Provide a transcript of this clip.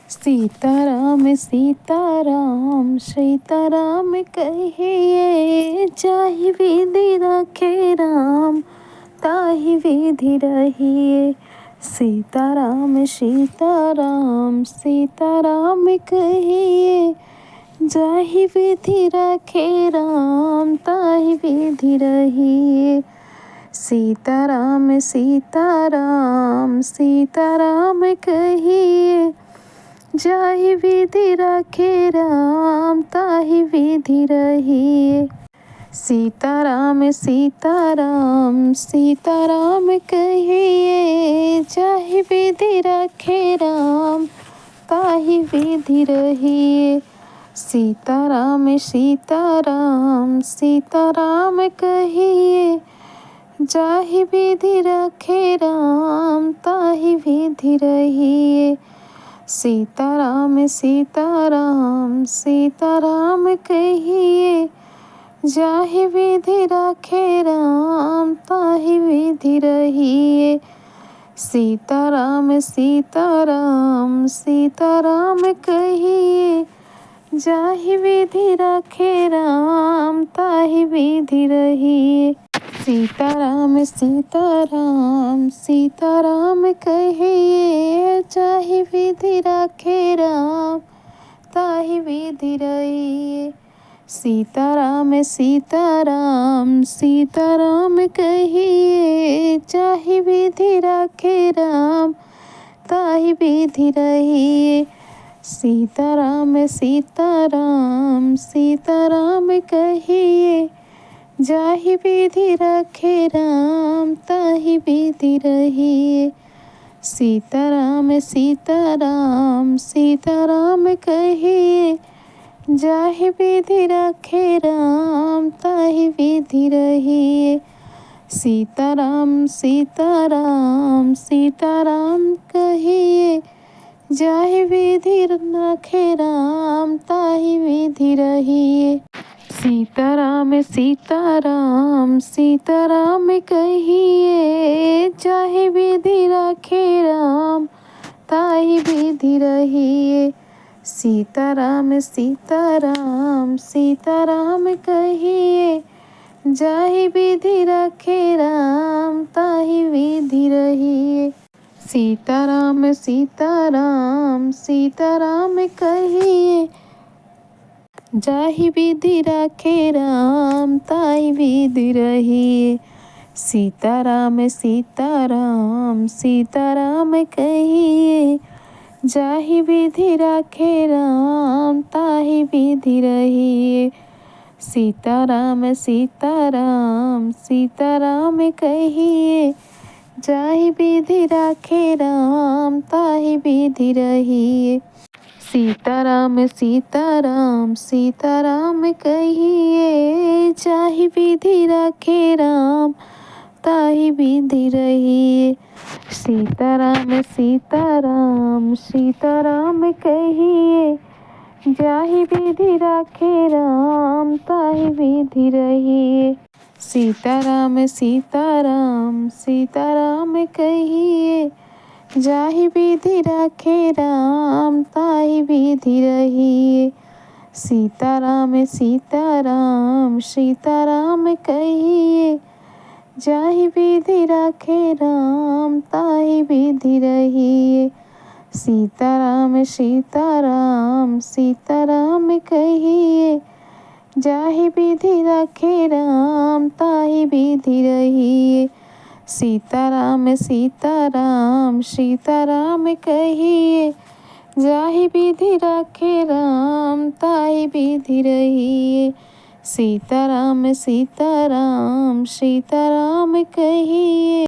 सीताराम सीताराम सीताराम कहिए, जाहि विधि रखे राम ताहि विधि रहिए। सीताराम सीताराम सीताराम कहिए, जाहि विधि रखे राम ताहि विधि रहिए। सीताराम सीताराम सीताराम कहिए, जाहि विधि रखे राम ताहि विधि रहिए। सीताराम सीताराम सीताराम कहिए, जाहि विधि रखे राम ताहि विधि रहिए। सीताराम सीताराम सीताराम कहिए, जाहि विधि रखे राम ताहि विधि रहिए। सीताराम सीताराम सीताराम कहिए, जाहि विधि रखे राम ताहि विधि रहिए। सीताराम सीताराम सीताराम कहिए, जाहि विधि रखे राम ताहि विधि रहिए। सीताराम सीताराम सीताराम कहिए, जाहि विधि रखे राम ताहि विधि रहिए। सीताराम सीताराम सीताराम कहिए, जाहि विधि रखे राम ताहि विधि रहिए। सीताराम सीताराम सीताराम कहिए, जाहि विधि रखे राम ताहि विधि रहिए। सीताराम सीताराम सीताराम कहिए, जाहि विधि रखे राम ताहि विधि रहिए। सीताराम सीताराम सीताराम कहिए, जाहि विधि रखे राम ताहि विधि रहिए। सीताराम सीताराम सीताराम कहिए, जाहि विधि रखे राम ताहि विधि रहिए। सीताराम सीताराम सीताराम कहिए, जाहि विधि रखे राम ताहि विधि रहिए। सीताराम सीताराम सीताराम कहिए, जाहि विधि रखे राम ताहि विधि रहिए। सीताराम सीताराम सीताराम कहिए, जाहि विधि रखे राम ताहि विधि रहिए। सीताराम सीताराम सीताराम कहिए, जाहि विधि रखे राम ताहि विधि रहिए। सीताराम सीताराम सीताराम कहिए, जाहि विधि रखे राम ताहि विधि रहिए। सीताराम सीताराम सीताराम कहिए, जाहि विधि रखे राम ताहि विधि रहिए। सीताराम सीताराम सीताराम कहिए, जाहि विधि रखे राम ताहि विधि रहिए। सीताराम सीताराम सीताराम कहिए, जाहि विधि रखे राम ताहि विधि रहिए। सीताराम सीताराम सीताराम कहिए, जाहि विधि रखे राम ताहि विधि रहिए। सीताराम सीताराम सीताराम कहिए, जाहि विधि रखे राम ताहि विधि रहिए। सीताराम सीताराम सीताराम कहिए।